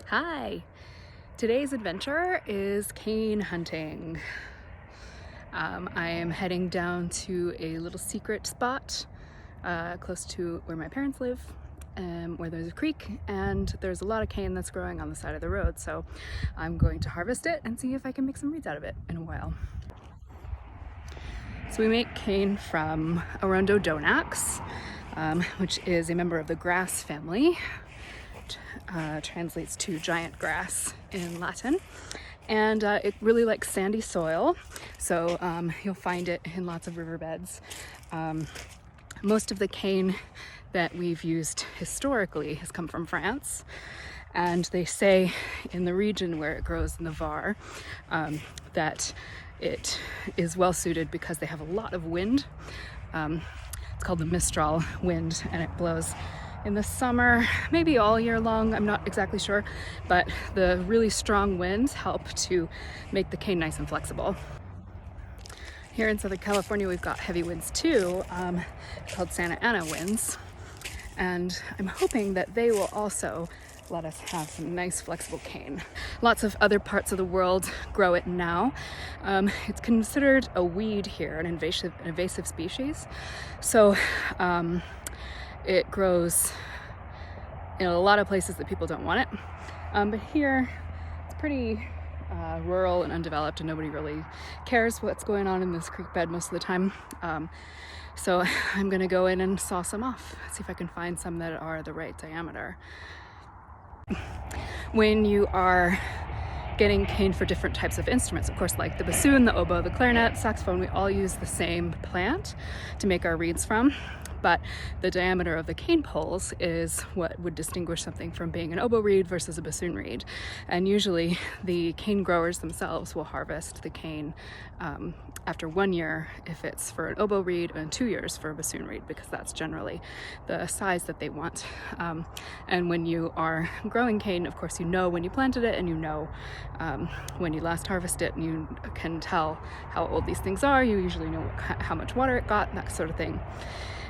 Hi! Today's adventure is cane hunting. I am heading down to a little secret spot close to where my parents live, where there's a creek and there's a lot of cane that's growing on the side of the road. So I'm going to harvest it and see if I can make some reeds out of it in a while. So we make cane from arundo donax, which is a member of the grass family. Translates to giant grass in Latin, and it really likes sandy soil, so you'll find it in lots of riverbeds. Most of the cane that we've used historically has come from France, and they say in the region where it grows in the Var that it is well suited because they have a lot of wind. It's called the Mistral wind, and it blows in the summer, maybe all year long, I'm not exactly sure, but the really strong winds help to make the cane nice and flexible. Here in Southern California, we've got heavy winds too, called Santa Ana winds, and I'm hoping that they will also let us have some nice flexible cane. Lots of other parts of the world grow it now. It's considered a weed here, an invasive species, so it grows in a lot of places that people don't want it, but here it's pretty rural and undeveloped, and nobody really cares what's going on in this creek bed most of the time. So I'm gonna go in and saw some off, see if I can find some that are the right diameter. When you are getting cane for different types of instruments, of course, like the bassoon, the oboe, the clarinet, saxophone, we all use the same plant to make our reeds from. But the diameter of the cane poles is what would distinguish something from being an oboe reed versus a bassoon reed. And usually the cane growers themselves will harvest the cane after 1 year if it's for an oboe reed, and 2 years for a bassoon reed, because that's generally the size that they want. And when you are growing cane, of course, you know when you planted it, and you know when you last harvest it, and you can tell how old these things are. You usually know how much water it got, that sort of thing.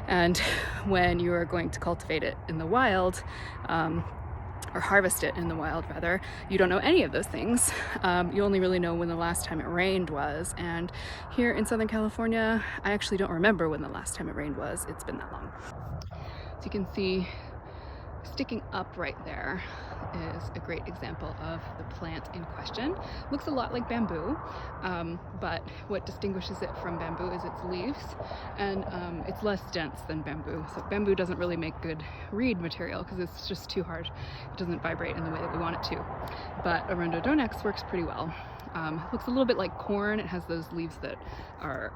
And when you are going to cultivate it in the wild, or harvest it in the wild rather, you don't know any of those things. You only really know when the last time it rained was, and here in Southern California, I actually don't remember when the last time it rained was. It's been that long. So you can see sticking up right there is a great example of the plant in question. Looks a lot like bamboo, but what distinguishes it from bamboo is its leaves, and it's less dense than bamboo. So bamboo doesn't really make good reed material because it's just too hard. It doesn't vibrate in the way that we want it to. But arundo donax works pretty well. Looks a little bit like corn. It has those leaves that are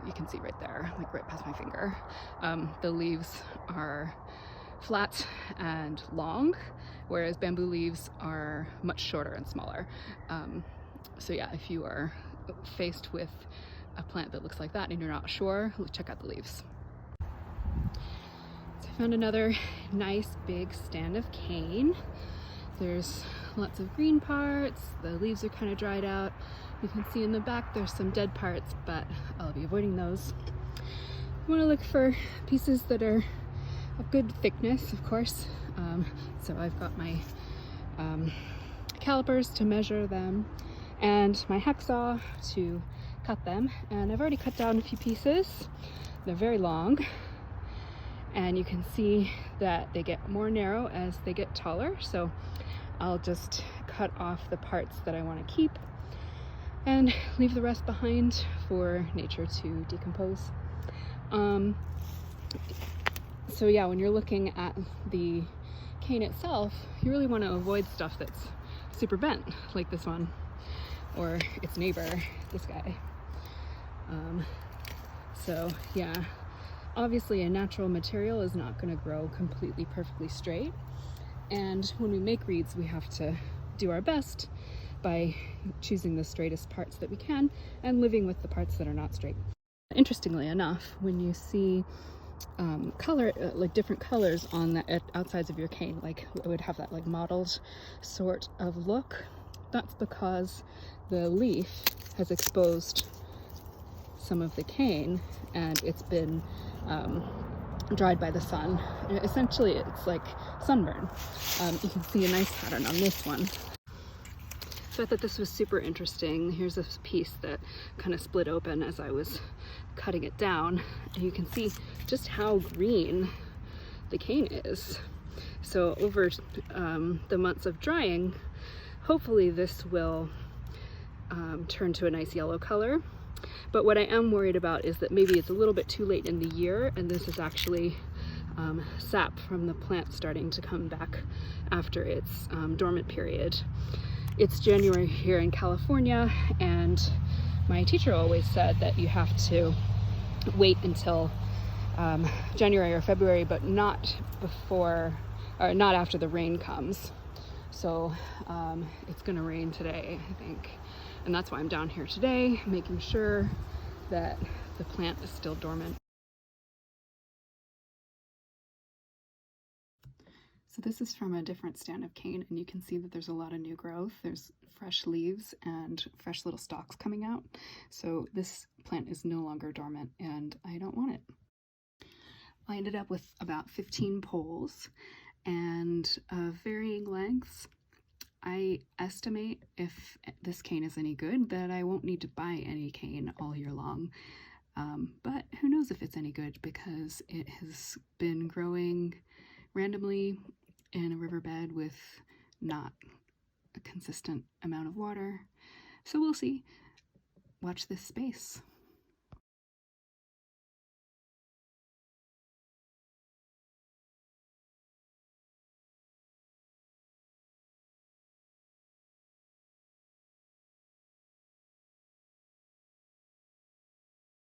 you can see right there, like right past my finger. The leaves are flat and long, whereas bamboo leaves are much shorter and smaller. So yeah, if you are faced with a plant that looks like that and you're not sure, check out the leaves. So I found another nice big stand of cane. There's lots of green parts, the leaves are kind of dried out. You can see in the back there's some dead parts, but I'll be avoiding those. You want to look for pieces that are of good thickness, of course. So I've got my calipers to measure them and my hacksaw to cut them, and I've already cut down a few pieces. They're very long, and you can see that they get more narrow as they get taller, so I'll just cut off the parts that I want to keep and leave the rest behind for nature to decompose. So yeah, when you're looking at the cane itself, you really want to avoid stuff that's super bent, like this one, or its neighbor, this guy. So yeah, obviously a natural material is not going to grow completely perfectly straight, and when we make reeds, we have to do our best by choosing the straightest parts that we can and living with the parts that are not straight. Interestingly enough, when you see color, like different colors on the outsides of your cane, like it would have that like mottled sort of look, that's because the leaf has exposed some of the cane, and it's been dried by the sun. Essentially, it's like sunburn. You can see a nice pattern on this one. So I thought this was super interesting. Here's a piece that kind of split open as I was cutting it down, and you can see just how green the cane is. So over the months of drying, hopefully this will turn to a nice yellow color. But what I am worried about is that maybe it's a little bit too late in the year, and this is actually sap from the plant starting to come back after its dormant period. It's January here in California, and my teacher always said that you have to wait until January or February, but not before, or not after the rain comes. So it's gonna rain today, I think. And that's why I'm down here today, making sure that the plant is still dormant. So this is from a different stand of cane, and you can see that there's a lot of new growth. There's fresh leaves and fresh little stalks coming out. So this plant is no longer dormant, and I don't want it. I ended up with about 15 poles and varying lengths. I estimate, if this cane is any good, that I won't need to buy any cane all year long. But who knows if it's any good, because it has been growing randomly in a riverbed with not a consistent amount of water. So we'll see. Watch this space.